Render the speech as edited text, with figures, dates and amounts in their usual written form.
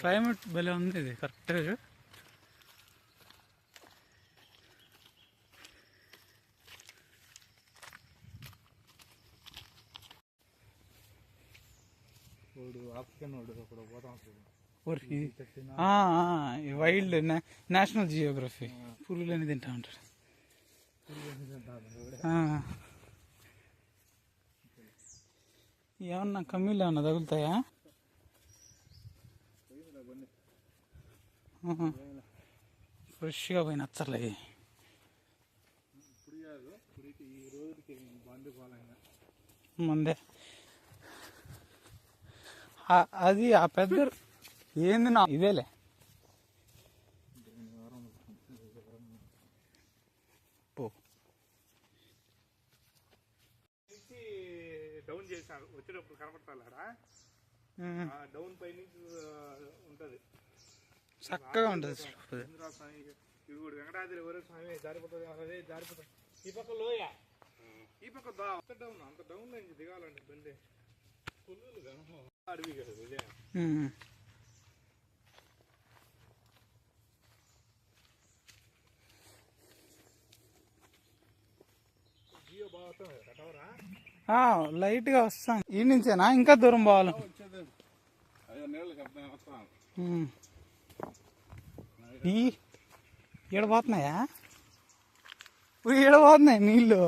Climate భలే ఉంది, ఇది కరెక్ట్గా. వైల్డ్ నేషనల్ జియోగ్రఫీ పురుగులని తింటా ఉంటాడు. ఏమన్నా కమ్మీలు ఏమన్నా తగులుతాయా? ఫ్రెష్గా పోయి నచ్చలే ముందే. అది ఆ పెద్ద ఏంది నా ఇదేలే. డౌన్ చేశారు వచ్చేటప్పుడు కనపడతాడా? డౌన్ పై నుంచి ఉంటది, చక్కగా ఉంటది. ఇప్పుడు వెంకటాద్రి ఎవరో స్వామి జారిపోతుంది, అదే జారిపోతుంది. ఈ పక్క లోయ, ఈ పక్క అంత డౌన్, అంత డౌన్ నుంచి దిగాలండి బండి. అడవి కదా ఇదే. జియో బాగా వస్తుంది కట్టవరా? లైట్ గా వస్తాం. ఈ నుంచేనా ఇంకా దూరం పోవాలి? ఈడ పోతున్నాయా? ఈడ పోతున్నాయి నీళ్ళు.